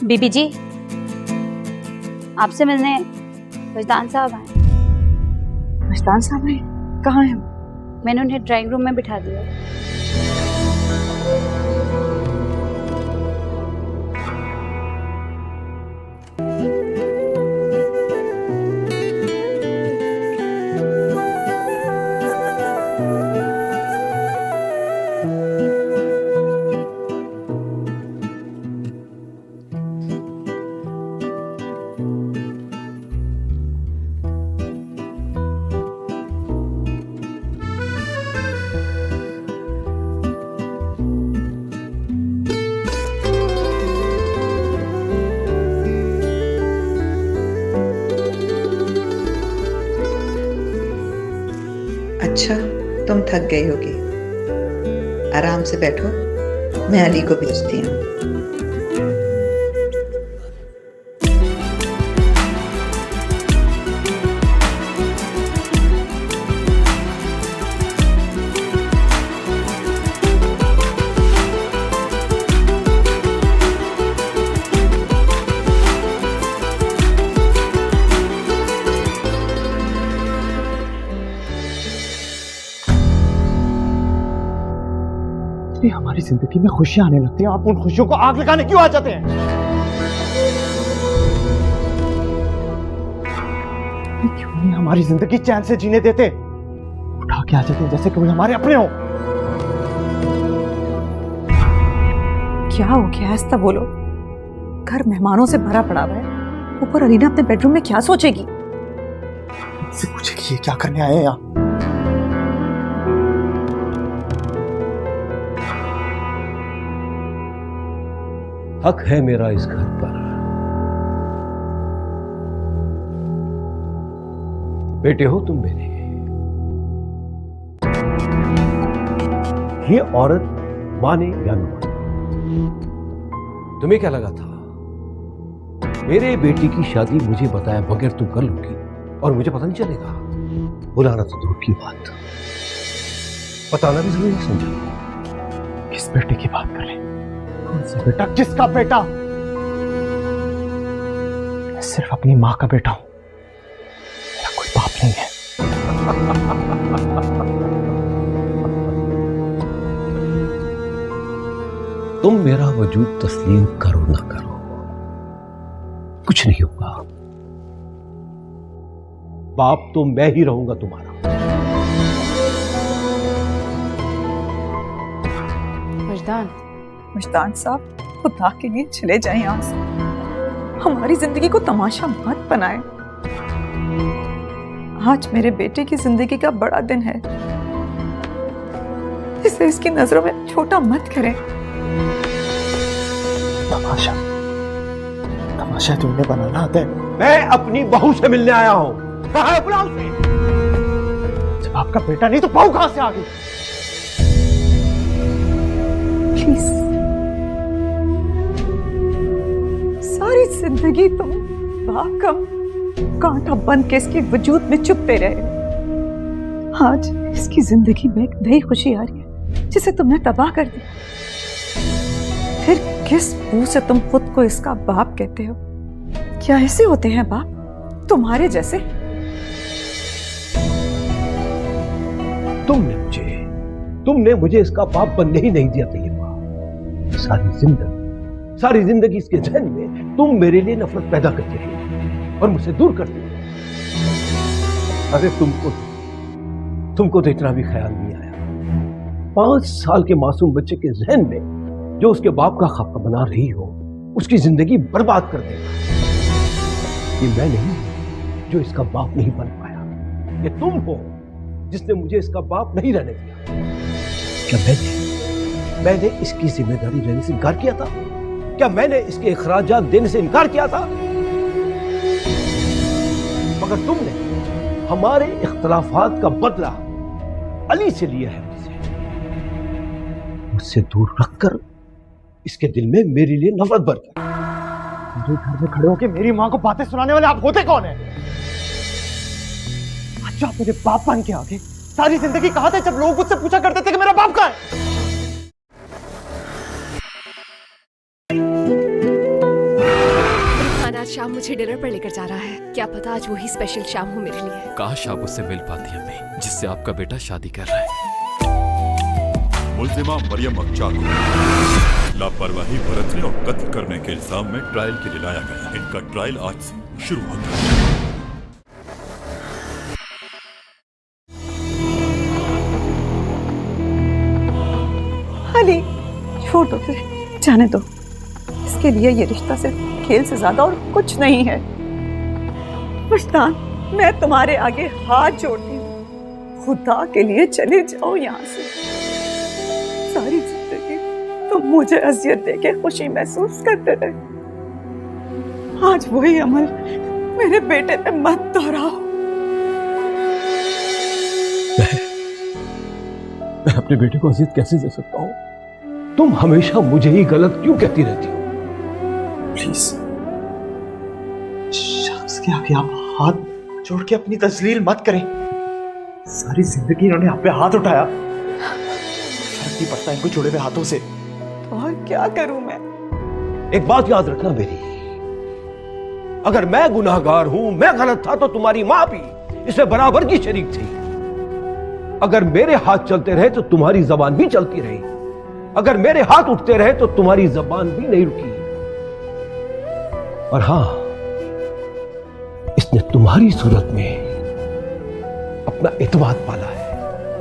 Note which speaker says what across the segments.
Speaker 1: बीबी जी, आपसे मिलने वजदान साहब आए।
Speaker 2: वजदान साहब आए? कहाँ हैं?
Speaker 1: मैंने उन्हें ड्राइंग रूम में बिठा दिया।
Speaker 2: अच्छा, तुम थक गई होगी, आराम से बैठो, मैं अली को भेजती हूँ।
Speaker 3: हमारी जिंदगी में खुशियां आने लगती हैं, आप उन खुशियों को आग लगाने क्यों आ जाते हैं? क्यों नहीं हमारी जिंदगी चैन से जीने देते? उठा के आ जाते हैं जैसे कोई हमारे अपने हो।
Speaker 2: क्या हो गया है? ऐसा बोलो, घर मेहमानों से भरा पड़ा हुआ है, ऊपर अलीना अपने बेडरूम में क्या सोचेगी?
Speaker 3: मुझसे पूछेगी ये क्या करने आए हैं यहाँ?
Speaker 4: हक है मेरा इस घर पर। बेटे हो तुम मेरे। ये औरत माने या न माने, तुम्हें क्या लगा था मेरे बेटी की शादी मुझे बताया बगैर तुम कर लोगी और मुझे पता नहीं चलेगा? बुलाना तो दूर की बात, बताना भी जरूरी समझा।
Speaker 3: किस बेटे की बात कर रहे हैं? बेटा किसका बेटा? मैं सिर्फ अपनी मां का बेटा हूं, मेरा कोई बाप नहीं है।
Speaker 4: तुम मेरा वजूद तस्लीम करो ना करो, कुछ नहीं होगा। बाप तो मैं ही रहूंगा तुम्हारा।
Speaker 2: वजदान साहब, खुदा के लिए चले जाएं यहाँ से, हमारी जिंदगी को तमाशा मत बनाएं। आज मेरे बेटे की जिंदगी का बड़ा दिन है, इसे इसकी नजरों में छोटा मत करें।
Speaker 3: तमाशा तमाशा तुमने बनाना आता है?
Speaker 4: मैं अपनी बहू से मिलने आया हूं। कहाँ है? बुलाओ उसे।
Speaker 3: जब आपका बेटा नहीं तो बहू कहां से आ गई?
Speaker 2: प्लीज, सारी जिंदगी तुम बाप का कांटा बन के इसके वजूद में चुपते रहे। आज इसकी जिंदगी में एक नई खुशी आ रही है जिसे तुमने तबाह कर दिया। फिर किस मुंह से तुम खुद को इसका बाप कहते हो? क्या ऐसे होते हैं बाप तुम्हारे जैसे?
Speaker 4: तुमने मुझे इसका बाप बनने ही नहीं दिया तैयबा। सारी जिंदगी इसके जहन में तुम मेरे लिए नफरत पैदा करती रही और मुझसे दूर करती रही। अरे तुमको तो इतना भी ख्याल नहीं आया 5 साल के मासूम बच्चे के जहन में जो उसके बाप का खाका बना रही हो, उसकी जिंदगी बर्बाद कर देगा। ये मैं नहीं जो इसका बाप नहीं बन पाया, ये तुम हो जिसने मुझे इसका बाप नहीं रहने दिया। क्या मैंने इसकी जिम्मेदारी लेने से इनकार किया था? क्या मैंने इसके अखराजात देने से इनकार किया था? मगर तुमने हमारे इख्तलाफात का बदला अली से लिया है। मुझसे दूर रखकर इसके दिल में मेरे लिए नफरत भर गई।
Speaker 3: मेरे घर में खड़े होकर मेरी मां को बातें सुनाने वाले आप होते कौन है? अच्छा, आप मेरे बाप बन के आ गए। सारी जिंदगी कहां थे जब लोग मुझसे पूछा करते थे कि मेरा बाप कहां है?
Speaker 5: मुझे डिनर पर लेकर जा रहा है। क्या पता आज वही स्पेशल शाम हो मेरे लिए।
Speaker 6: काश आप उससे मिल पाती अम्मी, जिससे आपका बेटा शादी कर रहा है।
Speaker 7: मुल्जिमा मरियम अख्चा को लापरवाही बरतने और कत्ल करने के इल्जाम में ट्रायल के लिए लाया गया। इनका ट्रायल आज से शुरू होता है।
Speaker 2: अली, छोड़ दो, जाने दो। इसके लिए ये रिश्ता सिर्फ खेल से ज्यादा और कुछ नहीं है। मुश्तान, मैं तुम्हारे आगे हाथ जोड़ती हूँ, खुदा के लिए चले जाओ यहाँ से। सारी जिंदगी तुम मुझे अजियत देके खुशी महसूस करते रहे। आज वही अमल मेरे बेटे पे मत दोहराओ।
Speaker 4: मैं अपने बेटे को अजियत कैसे दे सकता हूँ? तुम हमेशा मुझे ही गलत क्यों कहती रहती हो?
Speaker 3: प्लीज शख्स के आगे आप हाथ जोड़ के अपनी तस्लील मत करें। सारी जिंदगी इन्होंने आप पे हाथ उठाया, फर्क नहीं पड़ता इनको जुड़े हुए हाथों से।
Speaker 2: और क्या करूं मैं?
Speaker 4: एक बात याद रखना मेरी, अगर मैं गुनाहगार हूं, मैं गलत था, तो तुम्हारी मां भी इसमें बराबर की शरीक थी। अगर मेरे हाथ चलते रहे तो तुम्हारी जबान भी चलती रही। अगर मेरे हाथ उठते रहे तो तुम्हारी जबान भी नहीं रुकी। और हां, इसने तुम्हारी सूरत में अपना इत्मीनान पाला है।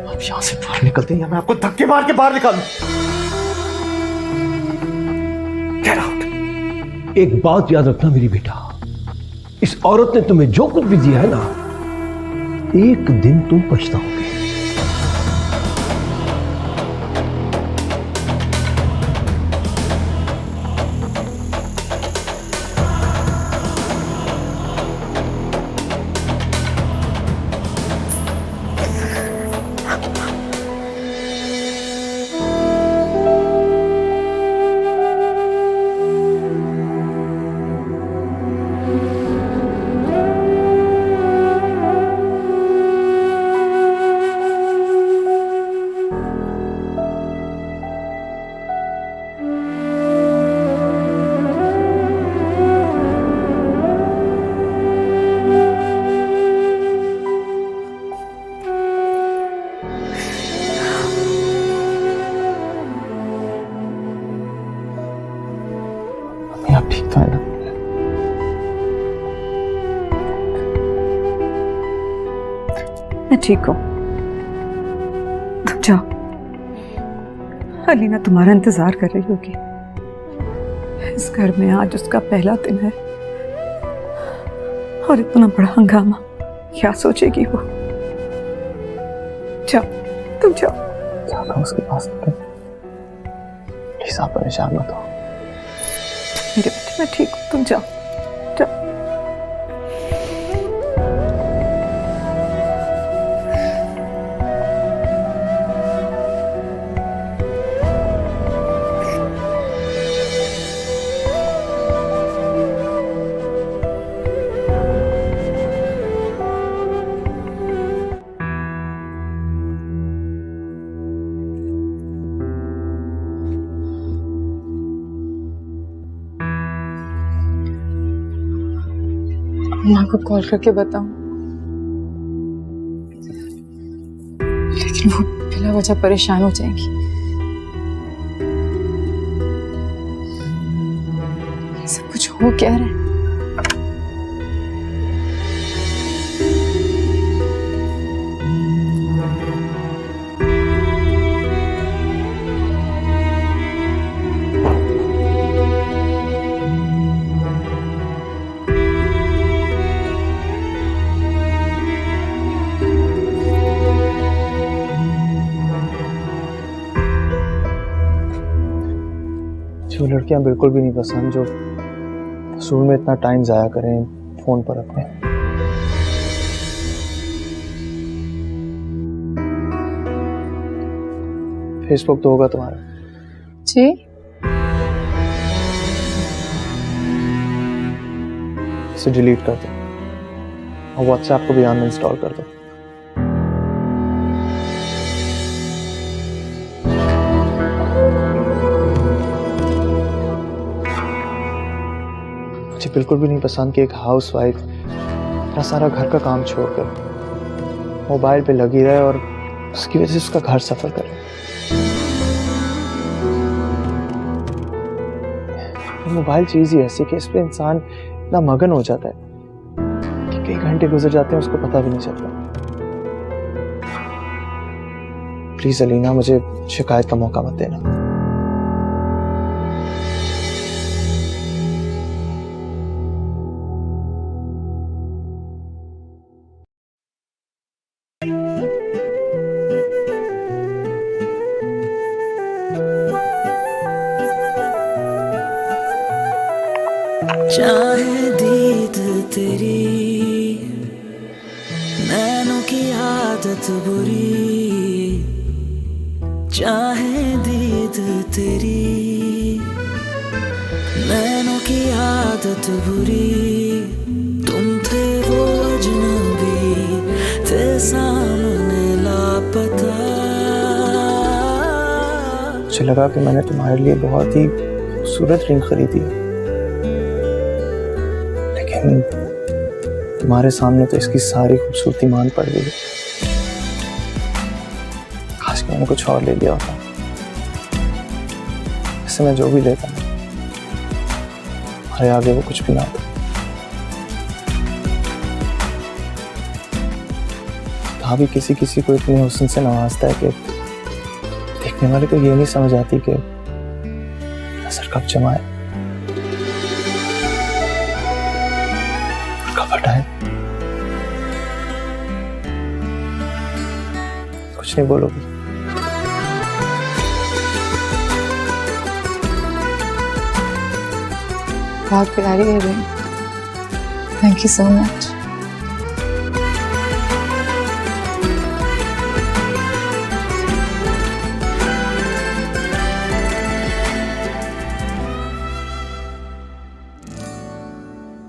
Speaker 3: आप यहां से बाहर निकलते हैं या मैं आपको धक्के मार के बाहर निकालूं। Get out.
Speaker 4: एक बात याद रखना मेरी बेटा, इस औरत ने तुम्हें जो कुछ भी दिया है ना, एक दिन तुम पछताओगे।
Speaker 3: आप ठीक तो है ना?
Speaker 2: मैं ठीक हूं, तुम जाओ। अलीना तुम्हारा इंतजार कर रही होगी। इस घर में आज उसका पहला दिन है और इतना बड़ा हंगामा, क्या सोचेगी वो? जाओ, तुम जाओ।
Speaker 3: जाता हूं उसके पास, प्लीज आप परेशान मत हो।
Speaker 2: मेरे बेटे, मैं ठीक हूं, तुम जाओ, जाओ।
Speaker 8: माँ को कॉल करके बताऊं, लेकिन वो बिना वजह परेशान हो जाएंगी। ये सब कुछ हो क्या रहा है?
Speaker 3: जो लड़कियां बिल्कुल भी नहीं पसंद, जो फजूल में इतना टाइम जाया करें फोन पर अपने। फेसबुक तो होगा तुम्हारा?
Speaker 8: जी,
Speaker 3: इसे डिलीट कर दो और व्हाट्सएप को भी अनइंस्टॉल कर दो। मुझे बिल्कुल भी नहीं पसंद कि एक हाउसवाइफ अपना सारा घर का काम छोड़कर मोबाइल पे लगी रहे और उसकी वजह से उसका घर सफर करे। मोबाइल चीज ही ऐसी कि इस पे इंसान इतना मगन हो जाता है कि कई घंटे गुजर जाते हैं उसको पता भी नहीं चलता। प्लीज अलीना, मुझे शिकायत का मौका मत देना।
Speaker 9: चाहे दीद तेरी नैनों की आदत बुरी, चाहे दीद तेरी नैनों की आदत बुरी, तुम थे वो अजनबी थे सामने लापता।
Speaker 3: मुझे लगा कि मैंने तुम्हारे लिए बहुत ही खूबसूरत रिंग खरीदी है, लेकिन तुम्हारे सामने तो इसकी सारी खूबसूरती मान पड़ गई। काश मैंने कुछ और ले लिया होता। इससे मैं जो भी लेता तुम्हारे आगे वो कुछ भी ना होता। भाभी किसी किसी को इतने हुस्न से नवाजता है कि देखने वाले को ये नहीं समझ आती कि नजर कब जमाए और कब हटाए। कुछ नहीं बोलोगी?
Speaker 8: बहुत प्यारी है ring, thank you so much.